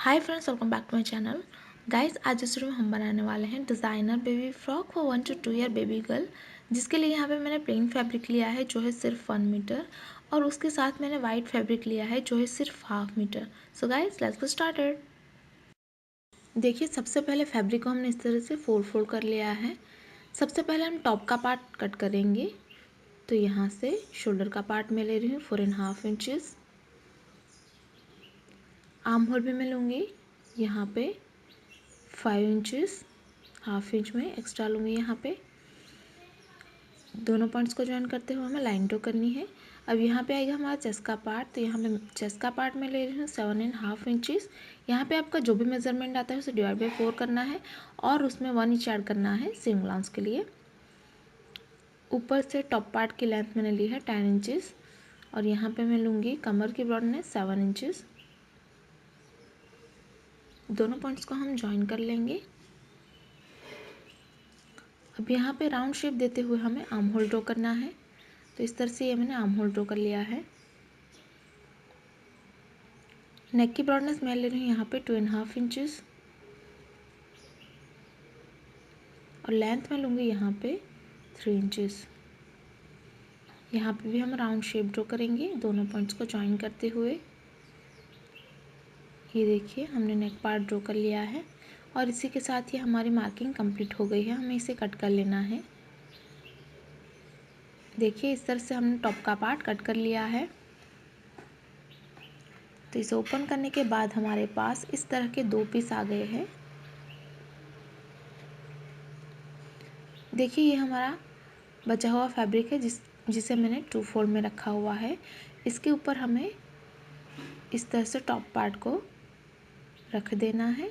Hi friends, welcome back to my channel. Guys, आज इस video में हम बनाने वाले हैं designer baby frock for 1 to 2 year baby girl, जिसके लिए यहाँ पे मैंने प्लेन फैब्रिक लिया है जो है सिर्फ 1 मीटर, और उसके साथ मैंने वाइट फैब्रिक लिया है जो है सिर्फ 1/2 मीटर। So guys, let's get started. देखिए, सबसे पहले फैब्रिक को हमने इस तरह से फोल्ड कर लिया है। सबसे पहले हम टॉप का पार्ट कट करेंगे। तो यहाँ से शोल्डर का पार्ट मैं ले रही हूँ 4.5 इंचेस। आर्म होल भी मैं लूँगी यहाँ पे 5 इंचेस, 1/2 इंच में एक्स्ट्रा लूँगी। यहाँ पे दोनों पॉइंट्स को ज्वाइन करते हुए हमें लाइन ड्रॉ करनी है। अब यहाँ पे आएगा हमारा चेस्ट का पार्ट। तो यहाँ पे चेस्ट का पार्ट मैं ले रही हूँ 7.5 इंचेस। यहाँ पे आपका जो भी मेजरमेंट आता है उसे डिवाइड बाई 4 करना है और उसमें 1 इंच ऐड करना है सीम अलाउंस के लिए। ऊपर से टॉप पार्ट की लेंथ मैंने ली है 10 इंचेस और यहाँ पे मैं लूँगी कमर की ब्रॉडनेस 7 इंचेस। दोनों पॉइंट्स को हम ज्वाइन कर लेंगे। अब यहाँ पे राउंड शेप देते हुए हमें आर्म होल ड्रॉ करना है। तो इस तरह से ये मैंने आर्म होल ड्रॉ कर लिया है। नेक की ब्रॉडनेस मैं ले रही हूँ यहाँ पे 2.5 इंचेस और लेंथ में लूँगी यहाँ पे 3 इंचेस। यहाँ पे भी हम राउंड शेप ड्रॉ करेंगे दोनों पॉइंट्स को ज्वाइन करते हुए। ये देखिए, हमने नेक पार्ट ड्रॉ कर लिया है और इसी के साथ ही हमारी मार्किंग कंप्लीट हो गई है। हमें इसे कट कर लेना है। देखिए, इस तरह से हमने टॉप का पार्ट कट कर लिया है। तो इसे ओपन करने के बाद हमारे पास इस तरह के 2 पीस आ गए हैं। देखिए, ये हमारा बचा हुआ फैब्रिक है जिसे मैंने 2 फोल्ड में रखा हुआ है। इसके ऊपर हमें इस तरह से टॉप पार्ट को रख देना है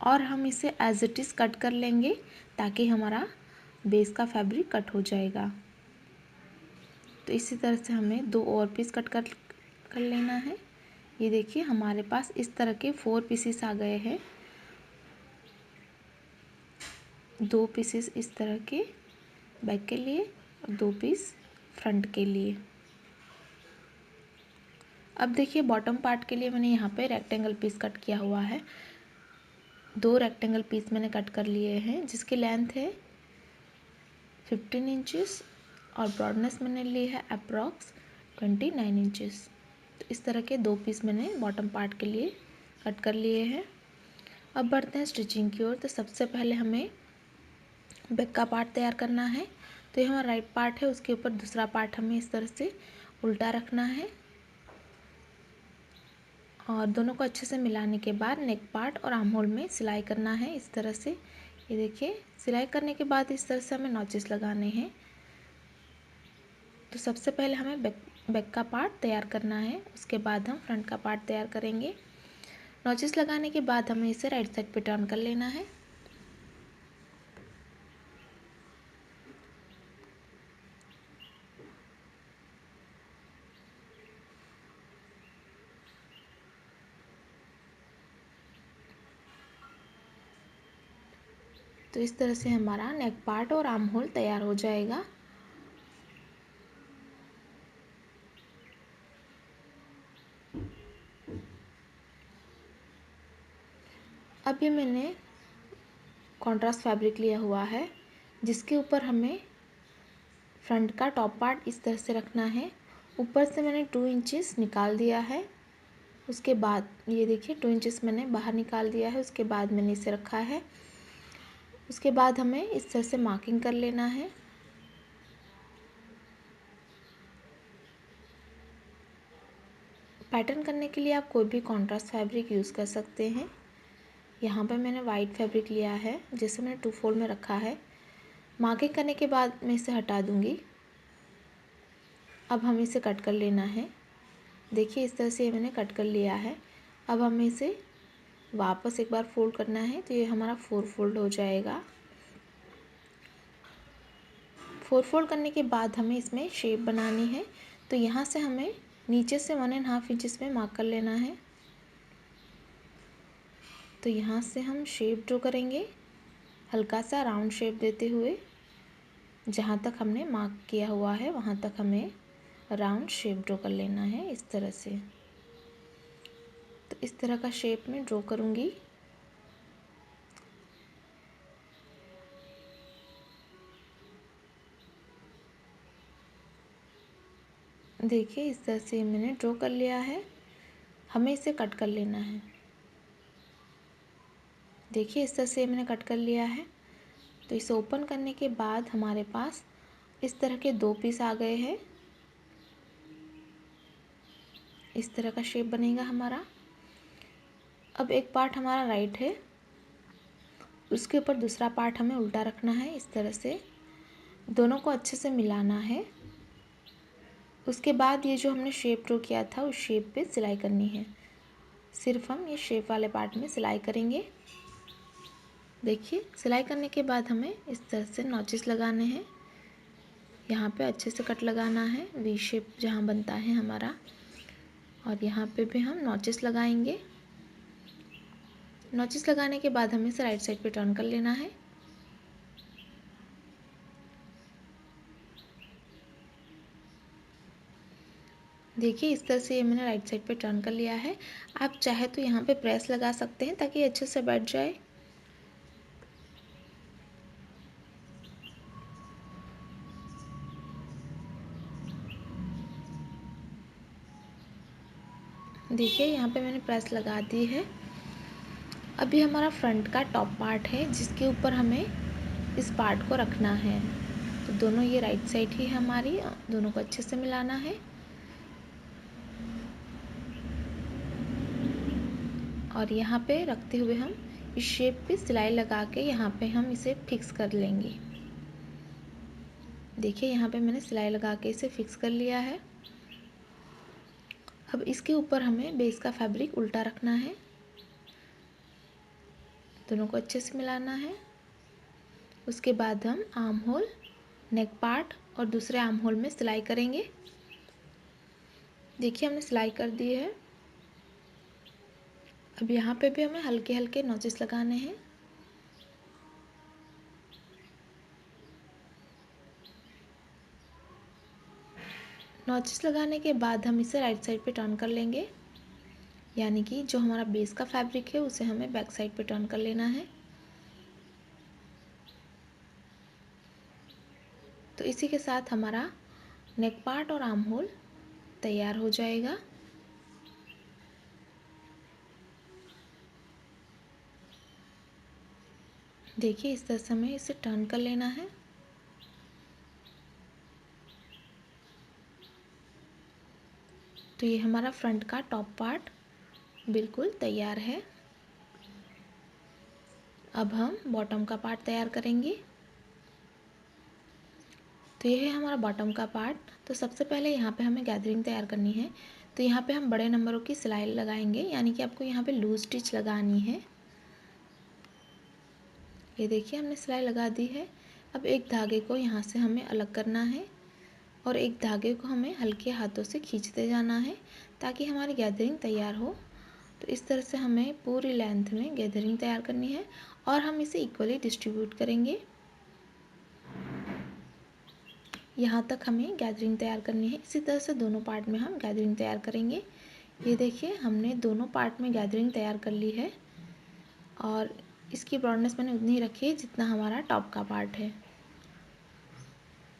और हम इसे एज इट इज़ कट कर लेंगे ताकि हमारा बेस का फैब्रिक कट हो जाएगा। तो इसी तरह से हमें 2 और पीस कट कर लेना है। ये देखिए, हमारे पास इस तरह के 4 पीसेस आ गए हैं। 2 पीसेस इस तरह के बैक के लिए और 2 पीस फ्रंट के लिए। अब देखिए, बॉटम पार्ट के लिए मैंने यहाँ पे रेक्टेंगल पीस कट किया हुआ है। 2 रेक्टेंगल पीस मैंने कट कर लिए हैं जिसकी लेंथ है 15 इंचेस और ब्रॉडनेस मैंने ली है अप्रॉक्स 29 इंचेस। तो इस तरह के 2 पीस मैंने बॉटम पार्ट के लिए कट कर लिए हैं। अब बढ़ते हैं स्टिचिंग की ओर। तो सबसे पहले हमें बैक का पार्ट तैयार करना है। तो ये हमारा राइट पार्ट है, उसके ऊपर दूसरा पार्ट हमें इस तरह से उल्टा रखना है और दोनों को अच्छे से मिलाने के बाद नेक पार्ट और आर्म होल में सिलाई करना है इस तरह से। ये देखिए, सिलाई करने के बाद इस तरह से हमें नॉचेस लगाने हैं। तो सबसे पहले हमें बैक का पार्ट तैयार करना है, उसके बाद हम फ्रंट का पार्ट तैयार करेंगे। नॉचेस लगाने के बाद हमें इसे राइट साइड पे टर्न कर लेना है। तो इस तरह से हमारा नेक पार्ट और आर्म होल तैयार हो जाएगा। अब ये मैंने कॉन्ट्रास्ट फैब्रिक लिया हुआ है जिसके ऊपर हमें फ्रंट का टॉप पार्ट इस तरह से रखना है। ऊपर से मैंने 2 इंचेस निकाल दिया है। उसके बाद ये देखिए, 2 इंचेस मैंने बाहर निकाल दिया है। उसके बाद मैंने इसे रखा है। उसके बाद हमें इस तरह से मार्किंग कर लेना है। पैटर्न करने के लिए आप कोई भी कॉन्ट्रास्ट फैब्रिक यूज़ कर सकते हैं। यहाँ पे मैंने वाइट फैब्रिक लिया है जिसे मैंने 2 फोल्ड में रखा है। मार्किंग करने के बाद मैं इसे हटा दूँगी। अब हमें इसे कट कर लेना है। देखिए, इस तरह से ये मैंने कट कर लिया है। अब हमें इसे वापस एक बार फोल्ड करना है। तो ये हमारा 4 फोल्ड हो जाएगा। 4 फोल्ड करने के बाद हमें इसमें शेप बनानी है। तो यहाँ से हमें नीचे से 1.5 इंचेस में मार्क कर लेना है। तो यहाँ से हम शेप ड्रॉ करेंगे, हल्का सा राउंड शेप देते हुए। जहाँ तक हमने मार्क किया हुआ है वहाँ तक हमें राउंड शेप ड्रॉ कर लेना है इस तरह से। इस तरह का शेप में ड्रॉ करूँगी। देखिए इस तरह से मैंने ड्रॉ कर लिया है। हमें इसे कट कर लेना है। देखिए इस तरह से मैंने कट कर लिया है। तो इसे ओपन करने के बाद हमारे पास इस तरह के 2 पीस आ गए हैं। इस तरह का शेप बनेगा हमारा। अब एक पार्ट हमारा राइट है, उसके ऊपर दूसरा पार्ट हमें उल्टा रखना है। इस तरह से दोनों को अच्छे से मिलाना है। उसके बाद ये जो हमने शेप ड्रॉ किया था उस शेप पे सिलाई करनी है। सिर्फ हम ये शेप वाले पार्ट में सिलाई करेंगे। देखिए सिलाई करने के बाद हमें इस तरह से नॉचेस लगाने हैं। यहाँ पे अच्छे से कट लगाना है, वी शेप जहाँ बनता है हमारा। और यहाँ पे भी हम नॉचेस लगाएंगे। नॉचेस लगाने के बाद हमें इसे राइट साइड पे टर्न कर लेना है। देखिए इस तरह से ये मैंने राइट साइड पे टर्न कर लिया है। आप चाहे तो यहाँ पे प्रेस लगा सकते हैं ताकि अच्छे से बैठ जाए। देखिए यहाँ पे मैंने प्रेस लगा दी है। अभी हमारा फ्रंट का टॉप पार्ट है जिसके ऊपर हमें इस पार्ट को रखना है। तो दोनों ये राइट साइड ही है हमारी, दोनों को अच्छे से मिलाना है। और यहाँ पे रखते हुए हम इस शेप पे सिलाई लगा के यहाँ पे हम इसे फिक्स कर लेंगे। देखिए यहाँ पे मैंने सिलाई लगा के इसे फिक्स कर लिया है। अब इसके ऊपर हमें बेस का फैब्रिक उल्टा रखना है। दोनों को अच्छे से मिलाना है। उसके बाद हम आर्म होल, नेक पार्ट और दूसरे आर्म होल में सिलाई करेंगे। देखिए हमने सिलाई कर दी है। अब यहाँ पे भी हमें हल्के हल्के नॉचेस लगाने हैं। नॉचेस लगाने के बाद हम इसे राइट साइड पे टर्न कर लेंगे, यानी कि जो हमारा बेस का फैब्रिक है उसे हमें बैक साइड पे टर्न कर लेना है। तो इसी के साथ हमारा नेक पार्ट और आर्म होल तैयार हो जाएगा। देखिए इस तरह से हमें इसे टर्न कर लेना है। तो ये हमारा फ्रंट का टॉप पार्ट बिल्कुल तैयार है। अब हम बॉटम का पार्ट तैयार करेंगे। तो ये है हमारा बॉटम का पार्ट। तो सबसे पहले यहाँ पे हमें गैदरिंग तैयार करनी है। तो यहाँ पे हम बड़े नंबरों की सिलाई लगाएंगे, यानी कि आपको यहाँ पे लूज स्टिच लगानी है। ये देखिए हमने सिलाई लगा दी है। अब एक धागे को यहाँ से हमें अलग करना है और एक धागे को हमें हल्के हाथों से खींचते जाना है ताकि हमारी गैदरिंग तैयार हो। तो इस तरह से हमें पूरी लेंथ में गैदरिंग तैयार करनी है और हम इसे इक्वली डिस्ट्रीब्यूट करेंगे। यहाँ तक हमें गैदरिंग तैयार करनी है। इसी तरह से दोनों पार्ट में हम गैदरिंग तैयार करेंगे। ये देखिए हमने दोनों पार्ट में गैदरिंग तैयार कर ली है और इसकी ब्रॉडनेस मैंने उतनी ही रखी है जितना हमारा टॉप का पार्ट है।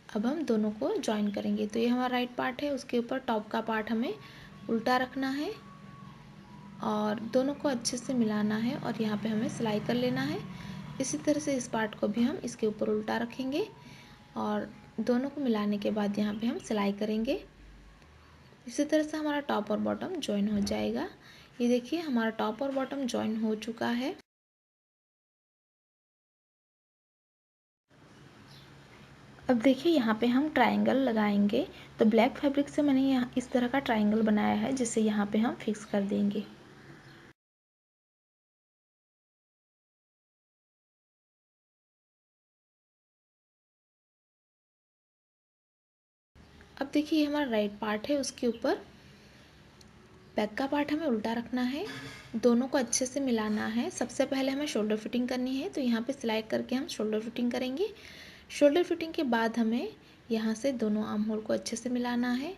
अब हम दोनों को जॉइन करेंगे। तो ये हमारा राइट पार्ट है, उसके ऊपर टॉप का पार्ट हमें उल्टा रखना है और दोनों को अच्छे से मिलाना है और यहाँ पे हमें सिलाई कर लेना है। इसी तरह से इस पार्ट को भी हम इसके ऊपर उल्टा रखेंगे और दोनों को मिलाने के बाद यहाँ पे हम सिलाई करेंगे। इसी तरह से हमारा टॉप और बॉटम जॉइन हो जाएगा। ये देखिए हमारा टॉप और बॉटम जॉइन हो चुका है। अब देखिए यहाँ पे हम ट्रायंगल लगाएंगे। तो ब्लैक फैब्रिक से मैंने यहाँ इस तरह का ट्रायंगल बनाया है जिसे यहाँ पे हम फिक्स कर देंगे। अब देखिए ये हमारा राइट पार्ट है, उसके ऊपर बैक का पार्ट हमें उल्टा रखना है। दोनों को अच्छे से मिलाना है। सबसे पहले हमें शोल्डर फिटिंग करनी है, तो यहाँ पे सिलाई करके हम शोल्डर फिटिंग करेंगे। शोल्डर फिटिंग के बाद हमें यहाँ से दोनों आर्म होल को अच्छे से मिलाना है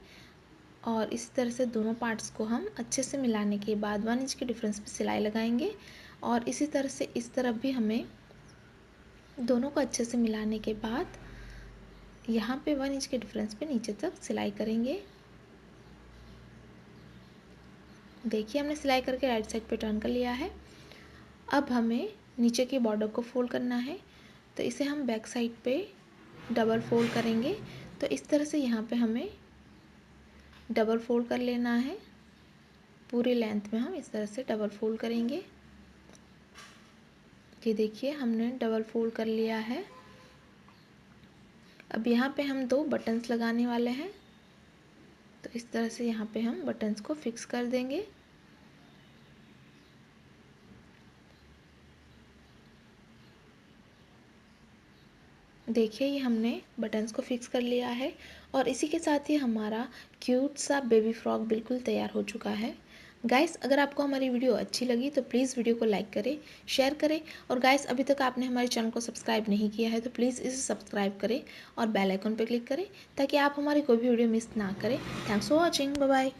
और इसी तरह से दोनों पार्ट्स को हम अच्छे से मिलाने के बाद 1 इंच के डिफरेंस पे सिलाई लगाएंगे। और इसी तरह से इस तरफ भी हमें दोनों को अच्छे से मिलाने के बाद यहाँ पे 1 इंच के डिफरेंस पे नीचे तक सिलाई करेंगे। देखिए हमने सिलाई करके राइट साइड पे टर्न कर लिया है। अब हमें नीचे के बॉर्डर को फोल्ड करना है, तो इसे हम बैक साइड पे डबल फोल्ड करेंगे। तो इस तरह से यहाँ पे हमें डबल फोल्ड कर लेना है। पूरी लेंथ में हम इस तरह से डबल फोल्ड करेंगे। ये देखिए हमने डबल फोल्ड कर लिया है। अब यहाँ पे हम 2 बटन्स लगाने वाले हैं, तो इस तरह से यहाँ पे हम बटन्स को फिक्स कर देंगे। देखिए ये हमने बटन्स को फिक्स कर लिया है और इसी के साथ ही हमारा क्यूट सा बेबी फ्रॉक बिल्कुल तैयार हो चुका है। गाइस अगर आपको हमारी वीडियो अच्छी लगी तो प्लीज़ वीडियो को लाइक करें, शेयर करें और गाइस अभी तक आपने हमारे चैनल को सब्सक्राइब नहीं किया है तो प्लीज़ इसे सब्सक्राइब करें और बेल आइकन पर क्लिक करें ताकि आप हमारी कोई भी वीडियो मिस ना करें। Thanks for watching, bye bye.